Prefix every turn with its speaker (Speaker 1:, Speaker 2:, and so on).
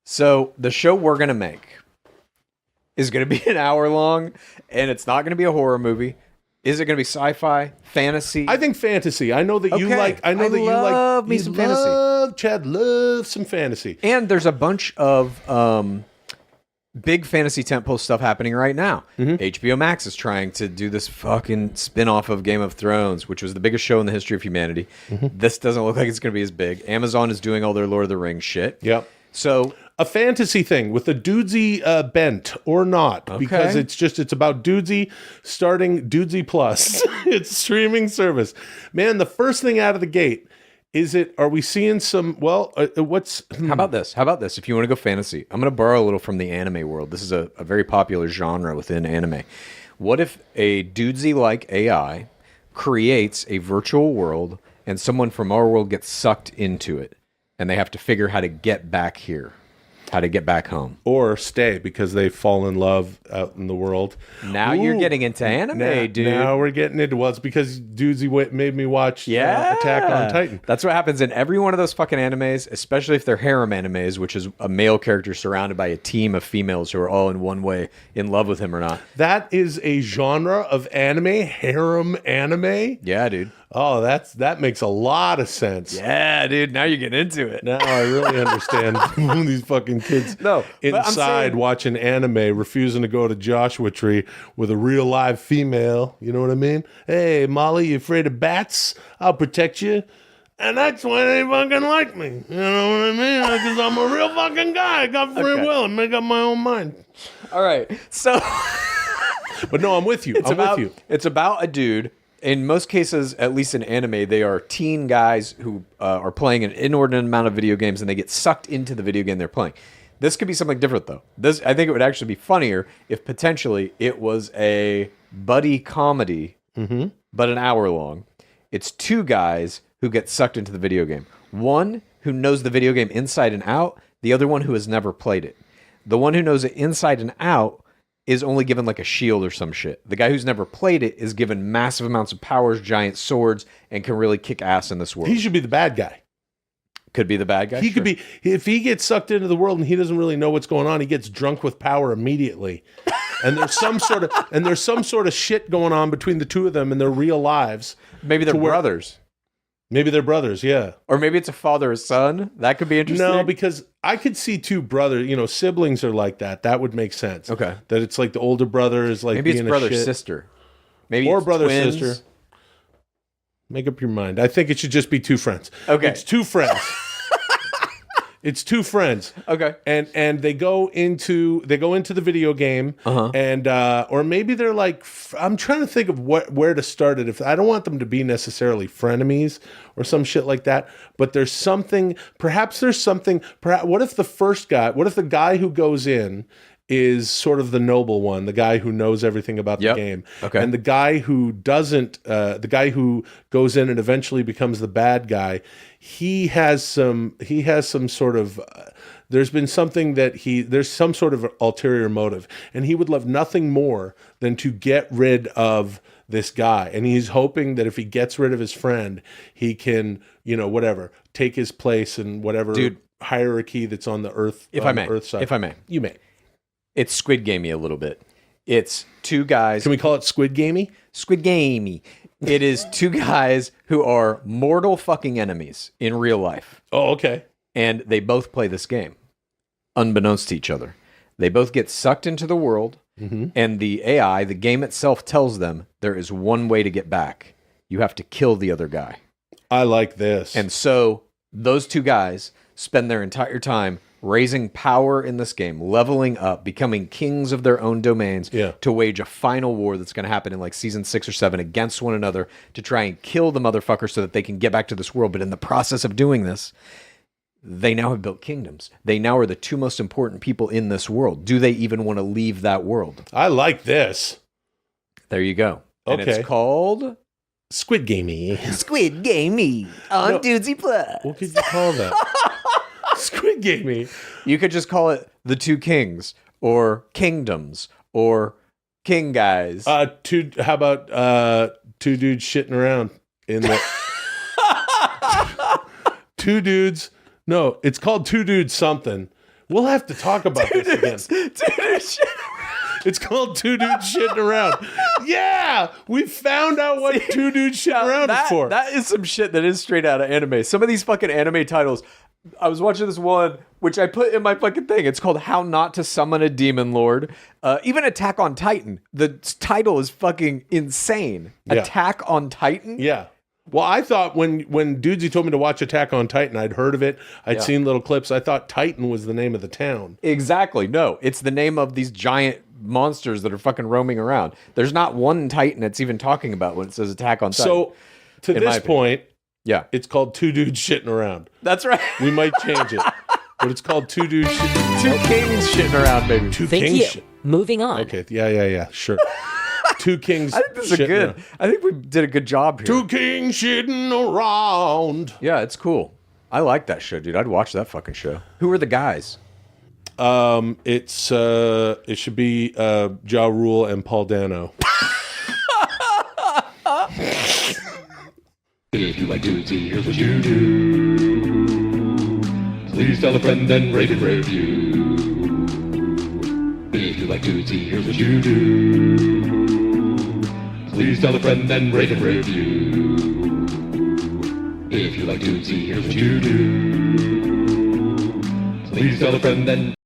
Speaker 1: So the show we're going to make is going to be an hour long, and it's not going to be a horror movie. Is it going to be sci-fi, fantasy?
Speaker 2: I think fantasy. I know that you like. I know that you like.
Speaker 1: Love me some fantasy.
Speaker 2: Chad loves some fantasy.
Speaker 1: And there's a bunch of big fantasy tentpole stuff happening right now. HBO Max is trying to do this fucking spin-off of Game of Thrones, which was the biggest show in the history of humanity. This doesn't look like it's going to be as big. Amazon is doing all their Lord of the Rings shit.
Speaker 2: Yep.
Speaker 1: So
Speaker 2: a fantasy thing with a dudesy bent or not, because it's about dudesy starting Dudesy Plus. It's streaming service. Man, the first thing out of the gate are we seeing some, what's...
Speaker 1: How about this? If you want to go fantasy, I'm going to borrow a little from the anime world. This is a very popular genre within anime. What if a dudesy-like AI creates a virtual world and someone from our world gets sucked into it and they have to figure how to get back here? How to get back home.
Speaker 2: Or stay because they fall in love out in the world.
Speaker 1: Now you're getting into anime, dude.
Speaker 2: Now we're getting into, it's because Dudesy made me watch Attack on Titan.
Speaker 1: That's what happens in every one of those fucking animes, especially if they're harem animes, which is a male character surrounded by a team of females who are all in one way in love with him or not.
Speaker 2: That is a genre of anime, harem anime?
Speaker 1: Yeah, dude.
Speaker 2: Oh, that makes a lot of sense.
Speaker 1: Yeah, dude. Now you're getting into it.
Speaker 2: Now I really understand these fucking kids inside watching anime, refusing to go to Joshua Tree with a real live female. You know what I mean? Hey, Molly, you afraid of bats? I'll protect you. And that's why they fucking like me. You know what I mean? Because I'm a real fucking guy. I got free will and make up my own mind.
Speaker 1: All right. So...
Speaker 2: But no, I'm with you.
Speaker 1: It's about a dude. In most cases, at least in anime, they are teen guys who are playing an inordinate amount of video games and they get sucked into the video game they're playing. This could be something different, though. I think it would actually be funnier if potentially it was a buddy comedy, but an hour long. It's two guys who get sucked into the video game. One who knows the video game inside and out, the other one who has never played it. The one who knows it inside and out is only given like a shield or some shit. The guy who's never played it is given massive amounts of powers, giant swords, and can really kick ass in this world.
Speaker 2: He should be the bad guy.
Speaker 1: Could be the bad guy.
Speaker 2: He could be, if he gets sucked into the world and he doesn't really know what's going on, he gets drunk with power immediately. And there's some sort of shit going on between the two of them in their real lives.
Speaker 1: Maybe they're brothers.
Speaker 2: Maybe they're brothers, yeah.
Speaker 1: Or maybe it's a father or son. That could be interesting.
Speaker 2: No, because I could see two brothers, siblings are like that. That would make sense.
Speaker 1: Okay.
Speaker 2: That it's like the older brother is like
Speaker 1: maybe
Speaker 2: being
Speaker 1: it's brother
Speaker 2: a shit.
Speaker 1: Sister. Maybe
Speaker 2: or
Speaker 1: it's
Speaker 2: brother
Speaker 1: twins.
Speaker 2: sister. Make up your mind. I think it should just be two friends.
Speaker 1: Okay.
Speaker 2: It's two friends. It's two friends.
Speaker 1: Okay.
Speaker 2: And they go into the video game and or maybe they're like, I'm trying to think of where to start it. If I don't want them to be necessarily frenemies or some shit like that, but what if the guy who goes in is sort of the noble one, the guy who knows everything about the game.
Speaker 1: Okay.
Speaker 2: And the guy who doesn't, the guy who goes in and eventually becomes the bad guy, he has some sort of, there's some sort of ulterior motive. And he would love nothing more than to get rid of this guy. And he's hoping that if he gets rid of his friend, he can, take his place in whatever hierarchy that's on the earth, earth side.
Speaker 1: If I may.
Speaker 2: You may.
Speaker 1: It's Squid Gamey a little bit. It's two guys.
Speaker 2: Can we call it Squid Gamey?
Speaker 1: Squid Gamey. It is two guys who are mortal fucking enemies in real life.
Speaker 2: Oh, okay.
Speaker 1: And they both play this game, unbeknownst to each other. They both get sucked into the world, and the AI, the game itself, tells them there is one way to get back. You have to kill the other guy.
Speaker 2: I like this.
Speaker 1: And so those two guys spend their entire time raising power in this game, leveling up, becoming kings of their own domains to wage a final war that's going to happen in like season 6 or 7 against one another to try and kill the motherfucker so that they can get back to this world. But in the process of doing this, they now have built kingdoms. They now are the two most important people in this world. Do they even want to leave that world?
Speaker 2: I like this.
Speaker 1: There you go. And it's called
Speaker 2: Squid Gamey.
Speaker 1: Squid Gamey on Dudesy Plus.
Speaker 2: What could you call that? Squid Gamey.
Speaker 1: You could just call it The Two Kings or Kingdoms or King Guys.
Speaker 2: How about two dudes shitting around in the two dudes? No, it's called Two Dudes something, We'll have to talk about this again. It's called Two Dudes Shitting Around. Yeah! We found out what Two Dudes Shitting Around is for.
Speaker 1: That is some shit that is straight out of anime. Some of these fucking anime titles. I was watching this one, which I put in my fucking thing. It's called How Not to Summon a Demon Lord. Even Attack on Titan. The title is fucking insane.
Speaker 2: Yeah.
Speaker 1: Attack on Titan?
Speaker 2: Yeah. Well, I thought when Dudesy told me to watch Attack on Titan, I'd heard of it. I'd seen little clips. I thought Titan was the name of the town.
Speaker 1: Exactly. No, it's the name of these giant monsters that are fucking roaming around. There's not one Titan it's even talking about when it says Attack on Titan.
Speaker 2: So, to this point, it's called Two Dudes Shitting Around.
Speaker 1: That's right.
Speaker 2: We might change it. But it's called Two Dudes Shitting
Speaker 1: Two Kings Shitting Around, baby.
Speaker 3: Thank you. Moving on.
Speaker 2: Okay. Yeah. Sure. Two Kings.
Speaker 1: I think this is good.
Speaker 2: Around.
Speaker 1: I think we did a good job here.
Speaker 2: Two Kings Shitting Around.
Speaker 1: Yeah, it's cool. I like that show, dude. I'd watch that fucking show. Who are the guys?
Speaker 2: It should be Ja Rule and Paul Dano.
Speaker 4: If you like Dudesy, here's what you do. Please tell a friend and rate and review. If you like Dudesy, here's what you do. Please tell a friend and rate and review. If you like Dudesy, here's what you do. Please tell a friend and